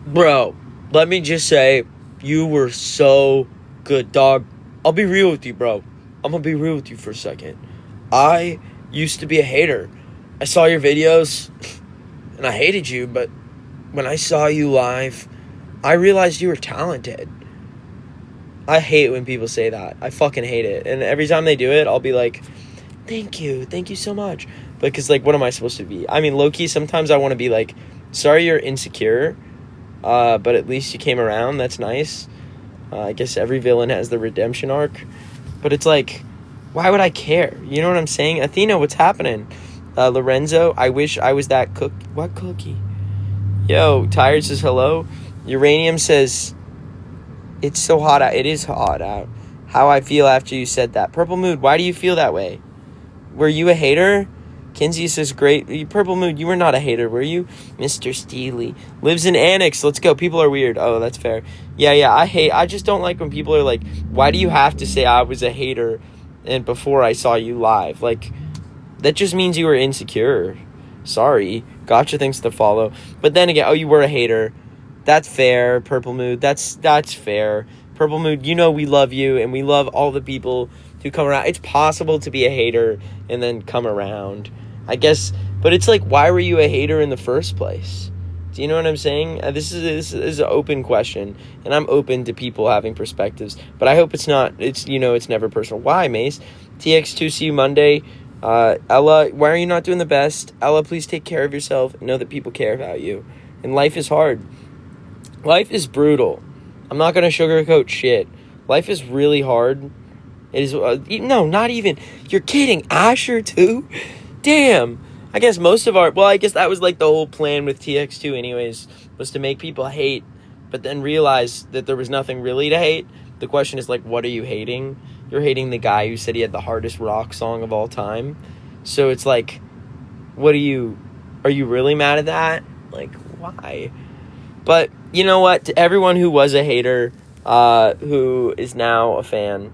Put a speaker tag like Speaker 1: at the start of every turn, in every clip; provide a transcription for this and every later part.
Speaker 1: Bro, let me just say, you were so good, dog. I'll be real with you, bro. I'm gonna be real with you for a second. I used to be a hater. I saw your videos, and I hated you, but when I saw you live, I realized you were talented. I hate when people say that. I fucking hate it. And every time they do it, I'll be like, thank you so much. Because, like, what am I supposed to be? I mean, low-key, sometimes I want to be like, sorry you're insecure, but at least you came around. That's nice. I guess every villain has the redemption arc. But it's like, why would I care? You know what I'm saying? Athena, what's happening? Lorenzo, I wish I was that cook. What cookie? Yo, Tired says hello. Uranium says, it's so hot out. It is hot out. How I feel after you said that. Purple Mood, why do you feel that way? Were you a hater? Kinsey says, great. Purple Mood, you were not a hater, were you? Mr. Steely. Lives in Annex. Let's go. People are weird. Oh, that's fair. Yeah, I just don't like when people are like, why do you have to say I was a hater and before I saw you live? Like, that just means you were insecure. Sorry. Gotcha, thanks to follow. But then again, oh, you were a hater. That's fair, Purple Mood. That's fair. Purple Mood, you know we love you, and we love all the people who come around. It's possible to be a hater and then come around, I guess. But it's like, why were you a hater in the first place? Do you know what I'm saying? This is an open question, and I'm open to people having perspectives. But I hope it's not. It's never personal. Why, Mace? Tx2, see you Monday. Ella, why are you not doing the best? Ella, please take care of yourself. Know that people care about you. And life is hard. Life is brutal. I'm not going to sugarcoat shit. Life is really hard. It is, no, not even. You're kidding. Asher, too? Damn. I guess I guess that was like the whole plan with Tx2 anyways, was to make people hate, but then realize that there was nothing really to hate. The question is like, what are you hating? You're hating the guy who said he had the hardest rock song of all time. So it's like, are you really mad at that? Like, why? But you know what? To everyone who was a hater, who is now a fan,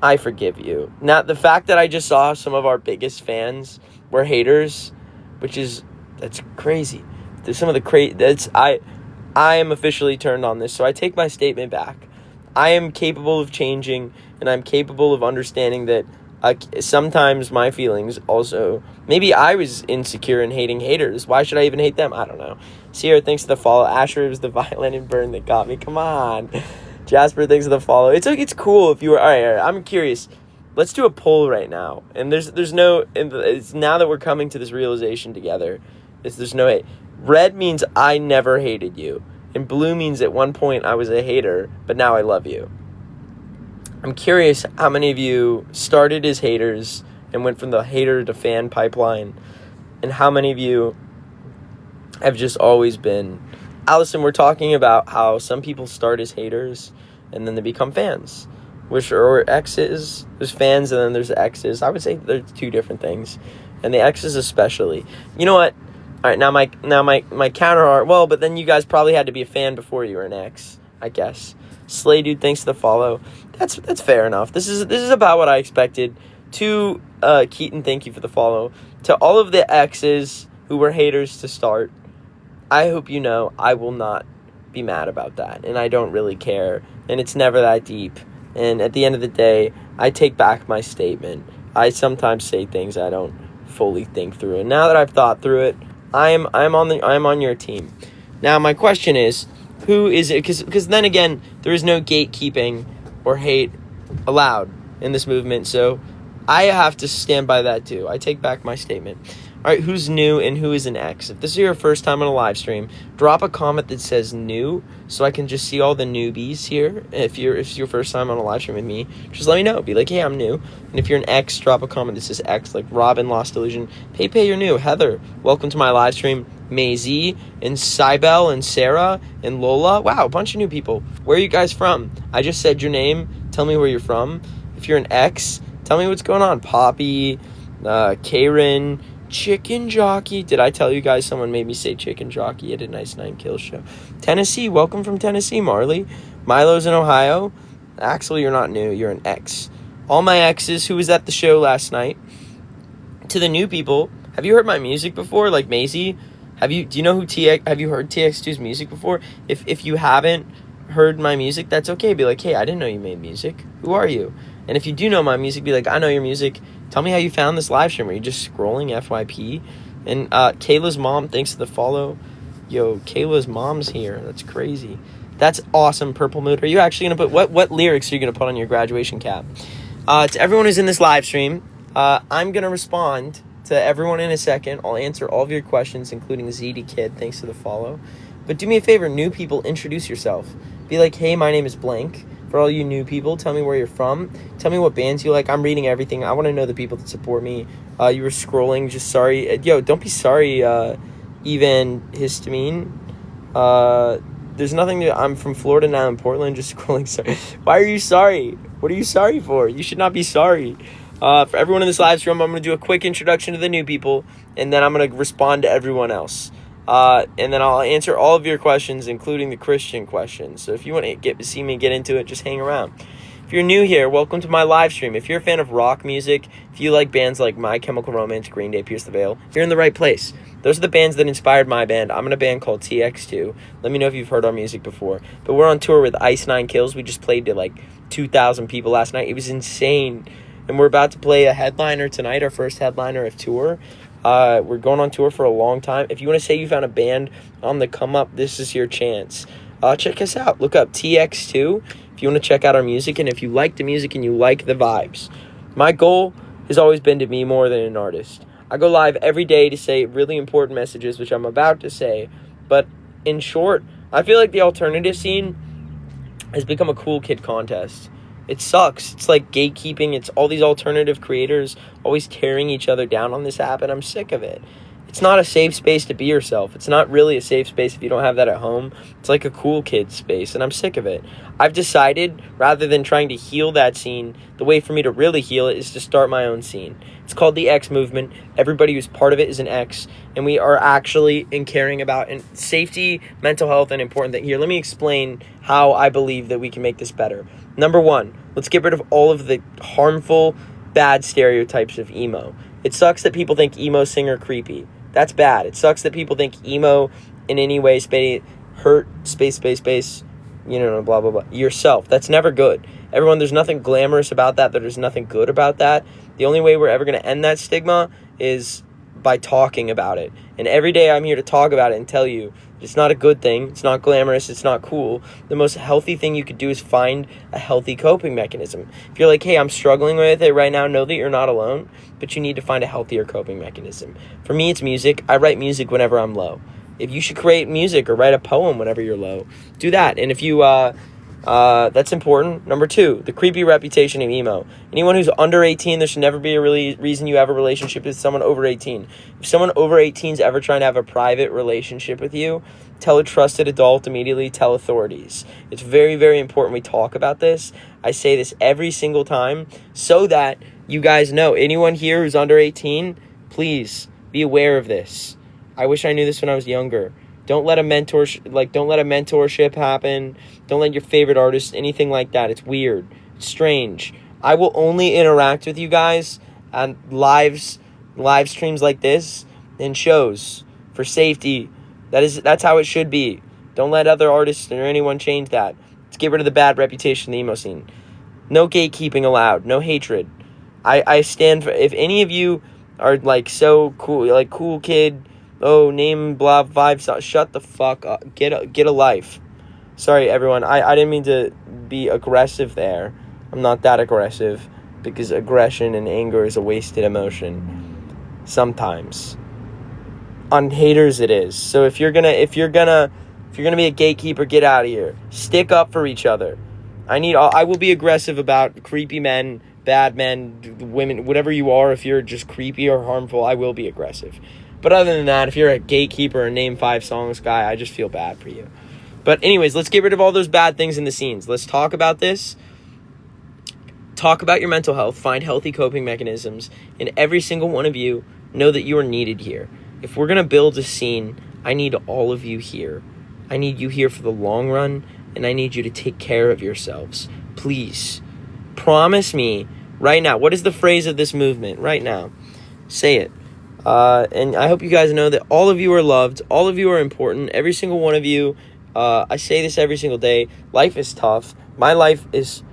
Speaker 1: I forgive you. Now, the fact that I just saw some of our biggest fans were haters, that's crazy. There's some of the I am officially turned on this, so I take my statement back. I am capable of changing, and I'm capable of understanding that sometimes my feelings also, maybe I was insecure and hating haters. Why should I even hate them? I don't know. Sierra, thanks for the follow. Asher, it was the violin and burn that got me. Come on. Jasper, thanks for the follow. It's cool if you were, all right, I'm curious. Let's do a poll right now. And it's now that we're coming to this realization together, there's no hate. Red means I never hated you. And blue means at one point I was a hater, but now I love you. I'm curious how many of you started as haters and went from the hater to fan pipeline, and how many of you have just always been. Allison, we're talking about how some people start as haters and then they become fans, or exes. There's fans and then there's exes. I would say there's two different things, and the exes especially. You know what? All right, now my counter art. Well, but then you guys probably had to be a fan before you were an ex, I guess. Slay Dude, thanks for the follow. That's fair enough. This is about what I expected. To Keaton, thank you for the follow. To all of the exes who were haters to start, I hope you know I will not be mad about that, and I don't really care, and it's never that deep. And at the end of the day, I take back my statement. I sometimes say things I don't fully think through, and now that I've thought through it, I'm on your team. Now my question is, who is it? Because then again, there is no gatekeeping or hate allowed in this movement, so I have to stand by that too. I take back my statement. All right, who's new and who is an ex? If this is your first time on a live stream, drop a comment that says new so I can just see all the newbies here. If it's your first time on a live stream with me, just let me know. Be like, hey, I'm new. And if you're an ex, drop a comment that says ex, like Robin, Lost Illusion. Pepe, you're new. Heather, welcome to my live stream. Maisie and Cybel and Sarah and Lola. Wow, a bunch of new people. Where are you guys from? I just said your name. Tell me where you're from. If you're an ex, tell me what's going on. Poppy, Karen, Chicken Jockey. Did I tell you guys someone made me say Chicken Jockey at a Nice 9 Kill show? Tennessee, welcome from Tennessee, Marley. Milo's in Ohio. Axel, you're not new. You're an ex. All my exes who was at the show last night. To the new people, have you heard my music before? Like Maisie? Do you know who TX? Have you heard TX2's music before? If you haven't heard my music, that's okay. Be like, hey, I didn't know you made music. Who are you? And if you do know my music, be like, I know your music. Tell me how you found this live stream. Are you just scrolling FYP? And Kayla's mom, thanks for the follow. Yo, Kayla's mom's here. That's crazy. That's awesome, Purple Mood. Are you actually gonna put what lyrics are you gonna put on your graduation cap? To everyone who's in this live stream, I'm gonna respond to everyone in a second. I'll answer all of your questions, including ZD Kid. Thanks for the follow. But do me a favor, new people, introduce yourself. Be like, hey, my name is blank. For all you new people, tell me where you're from. Tell me what bands you like. I'm reading everything. I want to know the people that support me. You were scrolling. Just sorry. Yo, don't be sorry, even histamine. There's nothing to... I'm from Florida now in Portland. Just scrolling. Sorry. Why are you sorry? What are you sorry for? You should not be sorry. For everyone in this live stream, I'm going to do a quick introduction to the new people, and then I'm going to respond to everyone else. And then I'll answer all of your questions, including the Christian questions. So if you want to see me get into it, just hang around. If you're new here, welcome to my live stream. If you're a fan of rock music, if you like bands like My Chemical Romance, Green Day, Pierce the Veil, you're in the right place. Those are the bands that inspired my band. I'm in a band called Tx2. Let me know if you've heard our music before. But we're on tour with Ice 9 Kills. We just played to like 2,000 people last night. It was insane. And we're about to play a headliner tonight, our first headliner of tour. We're going on tour for a long time. If you want to say you found a band on the come up, this is your chance. Check us out. Look up Tx2 if you want to check out our music, and if you like the music and you like the vibes. My goal has always been to be more than an artist. I go live every day to say really important messages, which I'm about to say. But in short, I feel like the alternative scene has become a cool kid contest. It sucks. It's like gatekeeping. It's all these alternative creators always tearing each other down on this app, and I'm sick of it. It's not a safe space to be yourself. It's not really a safe space if you don't have that at home. It's like a cool kid space, and I'm sick of it. I've decided, rather than trying to heal that scene, the way for me to really heal it is to start my own scene. It's called the X movement. Everybody who's part of it is an X, and we are actually in caring about and safety, mental health, and important things. Here, let me explain how I believe that we can make this better. Number one, let's get rid of all of the harmful, bad stereotypes of emo. It sucks that people think emo singer creepy. That's bad. It sucks that people think emo in any way hurt space, blah, blah, blah. Yourself. That's never good. Everyone, there's nothing glamorous about that. There's nothing good about that. The only way we're ever going to end that stigma is by talking about it. And every day I'm here to talk about it and tell you it's not a good thing. It's not glamorous. It's not cool. The most healthy thing you could do is find a healthy coping mechanism. If you're like, hey, I'm struggling with it right now, know that you're not alone, but you need to find a healthier coping mechanism. For me, it's music. I write music whenever I'm low. If you should create music or write a poem whenever you're low, do that. And if you, that's important. Number two, the creepy reputation of emo. Anyone who's under 18, there should never be a reason you have a relationship with someone over 18. If someone over 18 is ever trying to have a private relationship with you, tell a trusted adult immediately, tell authorities. It's very, very important we talk about this. I say this every single time so that you guys know. Anyone here who's under 18, please be aware of this. I wish I knew this when I was younger. Don't let a mentorship happen. Don't let your favorite artist, anything like that. It's weird. It's strange. I will only interact with you guys on live streams like this and shows for safety. That's how it should be. Don't let other artists or anyone change that. Let's get rid of the bad reputation in the emo scene. No gatekeeping allowed. No hatred. I stand for, if any of you are like so cool, like cool kid, oh, name blah vibes, shut the fuck up. Get a life. Sorry, everyone. I didn't mean to be aggressive there. I'm not that aggressive because aggression and anger is a wasted emotion. Sometimes. On haters it is. So if you're gonna be a gatekeeper, get out of here. Stick up for each other. I will be aggressive about creepy men, bad men, women, whatever you are. If you're just creepy or harmful, I will be aggressive. But other than that, if you're a gatekeeper or name 5 songs guy, I just feel bad for you. But anyways, let's get rid of all those bad things in the scenes. Let's talk about this. Talk about your mental health. Find healthy coping mechanisms. And every single one of you, know that you are needed here. If we're going to build a scene, I need all of you here. I need you here for the long run, and I need you to take care of yourselves. Please, promise me right now. What is the phrase of this movement right now? Say it. And I hope you guys know that all of you are loved. All of you are important. Every single one of you. I say this every single day. Life is tough. My life is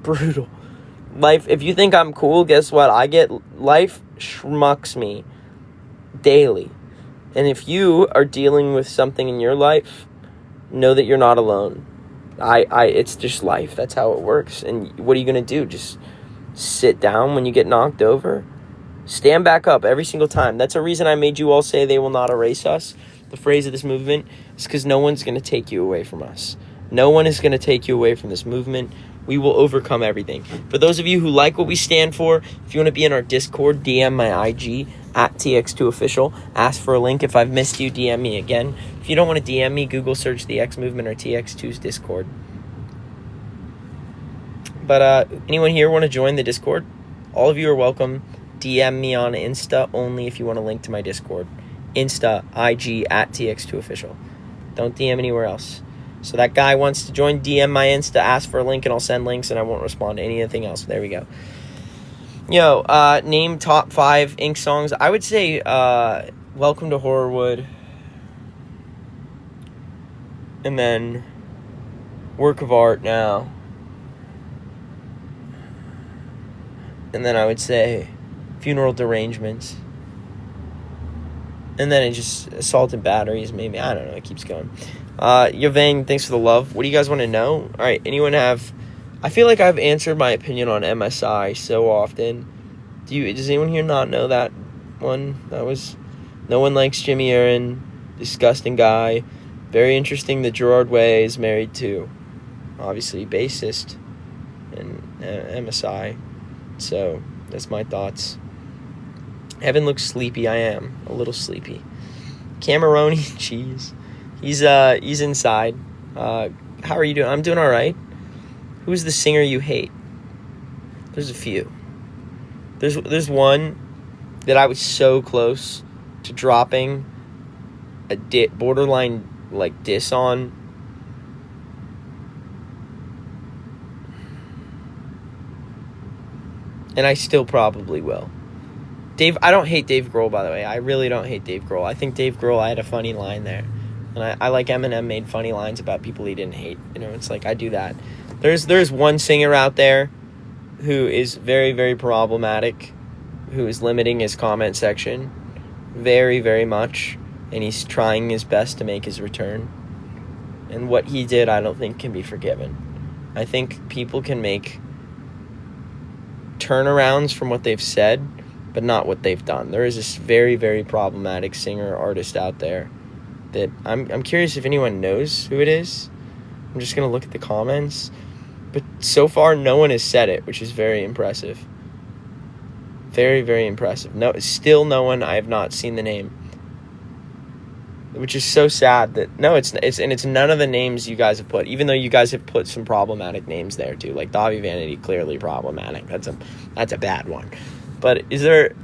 Speaker 1: brutal. Life, if you think I'm cool, guess what? Life schmucks me daily. And if you are dealing with something in your life, know that you're not alone. It's just life. That's how it works. And what are you going to do? Just sit down when you get knocked over? Stand back up every single time. That's a reason I made you all say they will not erase us. The phrase of this movement is because no one's going to take you away from us. No one is going to take you away from this movement. We will overcome everything. For those of you who like what we stand for, if you want to be in our Discord, DM my IG at Tx2 official. Ask for a link. If I've missed you, DM me again. If you don't want to DM me, Google search the X Movement or Tx2's Discord. But anyone here want to join the Discord? All of you are welcome. DM me on Insta only if you want a link to my Discord. Insta, IG, at Tx2 official. Don't DM anywhere else. So that guy wants to join, DM my Insta, ask for a link, and I'll send links, and I won't respond to anything else. There we go. Name top 5 Ink songs. I would say Welcome to Horrorwood. And then Work of Art Now. And then I would say Funeral Derangements. And then it just Assault and Batteries, maybe. I don't know. It keeps going. Yavang, thanks for the love. What do you guys want to know? All right, anyone have... I feel like I've answered my opinion on MSI so often. Does anyone here not know that one? That was... No one likes Jimmy Aaron. Disgusting guy. Very interesting that Gerard Way is married to, obviously, bassist and MSI. So, that's my thoughts. Evan looks sleepy. I am. A little sleepy. Cameroni cheese. He's inside. How are you doing? I'm doing all right. Who's the singer you hate? There's a few. There's one that I was so close to dropping a borderline like diss on. And I still probably will. I don't hate Dave Grohl, by the way. I really don't hate Dave Grohl. I think Dave Grohl, I had a funny line there. And I like Eminem made funny lines about people he didn't hate. It's like, I do that. There's one singer out there who is very, very problematic, who is limiting his comment section very, very much. And he's trying his best to make his return. And what he did, I don't think can be forgiven. I think people can make turnarounds from what they've said, but not what they've done. There is this very, very problematic singer artist out there that I'm curious if anyone knows who it is. I'm just going to look at the comments. But so far, no one has said it, which is very impressive. Very, very impressive. Still no one. I have not seen the name. Which is so sad that... No, it's none of the names you guys have put, even though you guys have put some problematic names there, too. Like Davi Vanity, clearly problematic. That's a bad one. But is there...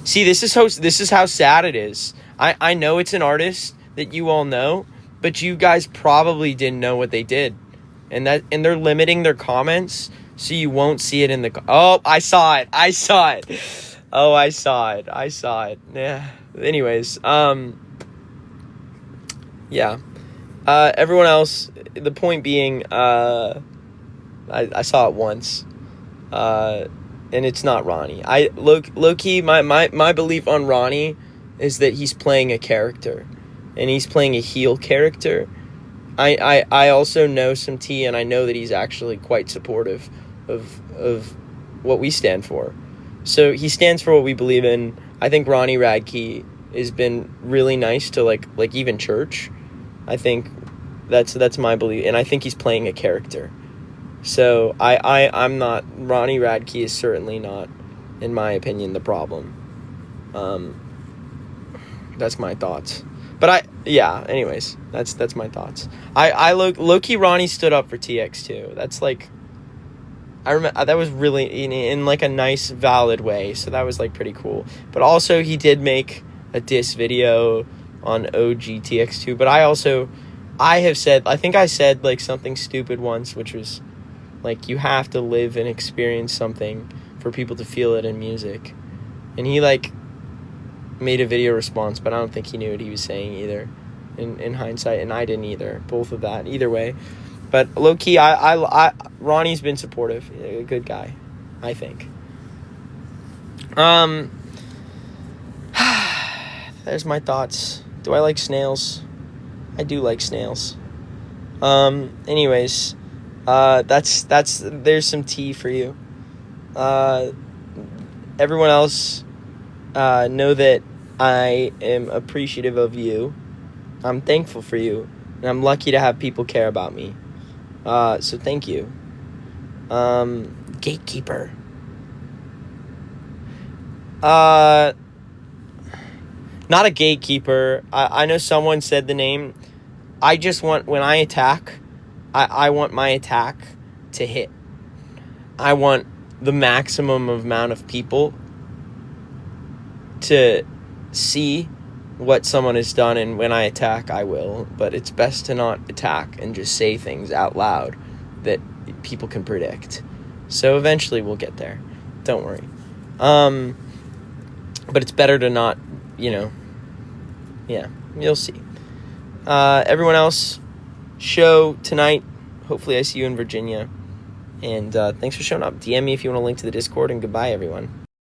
Speaker 1: See, this is how sad it is. I know it's an artist that you all know, but you guys probably didn't know what they did. And they're limiting their comments so you won't see it in the... Oh, I saw it. Oh, I saw it. Yeah. Anyways, yeah. Everyone else, the point being, I saw it once. And it's not Ronnie. Low-key, my belief on Ronnie is that he's playing a character. And he's playing a heel character. I also know some tea, and I know that he's actually quite supportive of what we stand for. So he stands for what we believe in. I think Ronnie Radke has been really nice to like even church. I think that's my belief, and I think he's playing a character. So I'm not... Ronnie Radke is certainly not, in my opinion, the problem. That's my thoughts. But anyways, that's my thoughts. I low-key Ronnie stood up for Tx2. That's like... I remember that was really in like a nice, valid way. So that was like pretty cool. But also he did make a diss video on OG Tx2. But I think I said like something stupid once, which was like, you have to live and experience something for people to feel it in music. And he like made a video response, but I don't think he knew what he was saying either in hindsight, and I didn't either. Both of that. Either way. But low-key, Ronnie's been supportive. A good guy, I think. There's my thoughts. Do I like snails? I do like snails. Anyways, there's some tea for you. Everyone else, know that I am appreciative of you. I'm thankful for you, and I'm lucky to have people care about me. So thank you. Gatekeeper. Not a gatekeeper. I know someone said the name. I just want, when I attack, I want my attack to hit. I want the maximum amount of people to see what someone has done, and when I attack, I will. But it's best to not attack and just say things out loud that people can predict. So eventually we'll get there. Don't worry. But it's better to not, yeah, you'll see. Everyone else, show tonight. Hopefully I see you in Virginia. And thanks for showing up. DM me if you want a link to the Discord, and goodbye, everyone.